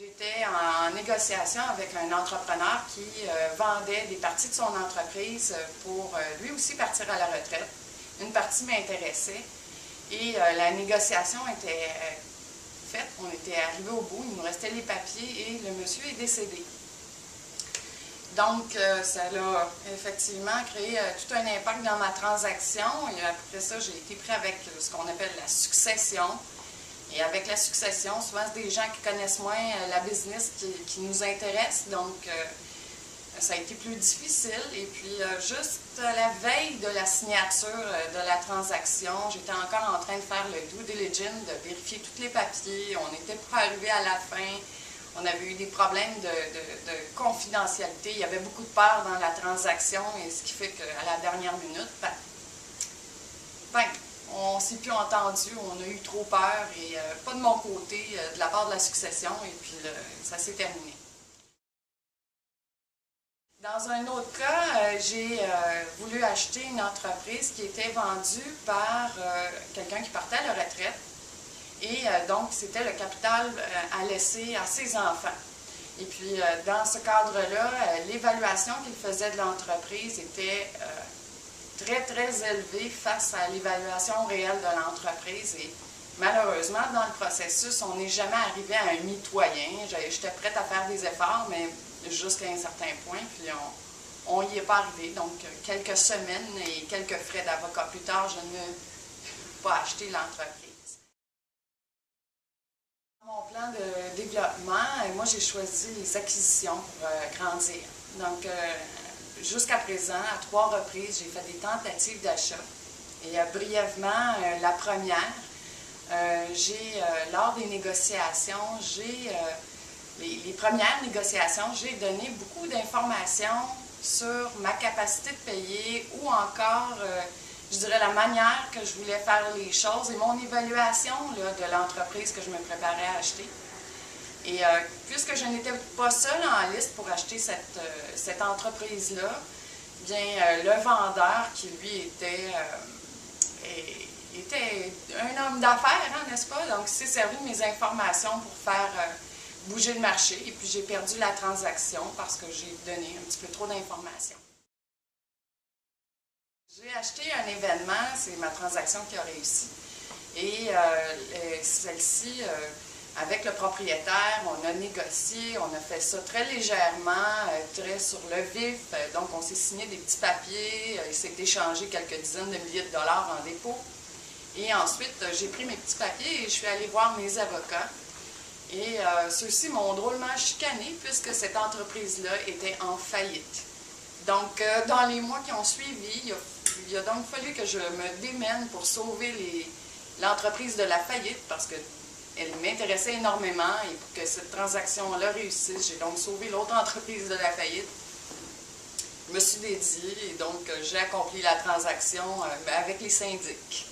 J'étais en négociation avec un entrepreneur qui vendait des parties de son entreprise pour lui aussi partir à la retraite. Une partie m'intéressait et la négociation était faite. On était arrivé au bout, il nous restait les papiers et le monsieur est décédé. Donc, ça a effectivement créé tout un impact dans ma transaction. Et après ça, j'ai été pris avec ce qu'on appelle la succession. Et avec la succession, souvent, c'est des gens qui connaissent moins la business qui nous intéresse. Donc, ça a été plus difficile. Et puis, juste à la veille de la signature de la transaction, j'étais encore en train de faire le due diligence, de vérifier tous les papiers. On était pour arriver à la fin. On avait eu des problèmes de confidentialité. Il y avait beaucoup de peur dans la transaction, et ce qui fait qu'à la dernière minute, on ne s'est plus entendu, on a eu trop peur, et pas de mon côté, de la part de la succession, et puis ça s'est terminé. Dans un autre cas, j'ai voulu acheter une entreprise qui était vendue par quelqu'un qui partait à la retraite. Et donc, c'était le capital à laisser à ses enfants. Et puis, dans ce cadre-là, l'évaluation qu'il faisait de l'entreprise était très, très élevée face à l'évaluation réelle de l'entreprise. Et malheureusement, dans le processus, on n'est jamais arrivé à un mitoyen. J'étais prête à faire des efforts, mais jusqu'à un certain point, puis on n'y est pas arrivé. Donc, quelques semaines et quelques frais d'avocat plus tard, je n'ai pas acheté l'entreprise. Mon plan de développement, moi j'ai choisi les acquisitions pour grandir. Donc, jusqu'à présent, à 3 reprises, j'ai fait des tentatives d'achat. Et brièvement, la première, lors des négociations, les premières négociations, j'ai donné beaucoup d'informations sur ma capacité de payer ou encore, je dirais, la manière que je voulais faire les choses et mon évaluation de l'entreprise que je me préparais à acheter. Et puisque je n'étais pas seule en liste pour acheter cette entreprise-là, bien, le vendeur qui, lui, était un homme d'affaires, hein, n'est-ce pas? Donc, il s'est servi de mes informations pour faire bouger le marché. Et puis, j'ai perdu la transaction parce que j'ai donné un petit peu trop d'informations. J'ai acheté un événement, c'est ma transaction qui a réussi. Et celle-ci, avec le propriétaire, on a négocié, on a fait ça très légèrement, très sur le vif. Donc, on s'est signé des petits papiers, il s'est échangé quelques dizaines de milliers de dollars en dépôt. Et ensuite, j'ai pris mes petits papiers et je suis allée voir mes avocats. Et ceux-ci m'ont drôlement chicané puisque cette entreprise-là était en faillite. Donc, dans les mois qui ont suivi, il a donc fallu que je me démène pour sauver l'entreprise de la faillite parce qu'elle m'intéressait énormément et pour que cette transaction-là réussisse, j'ai donc sauvé l'autre entreprise de la faillite. Je me suis dédiée et donc j'ai accompli la transaction avec les syndics.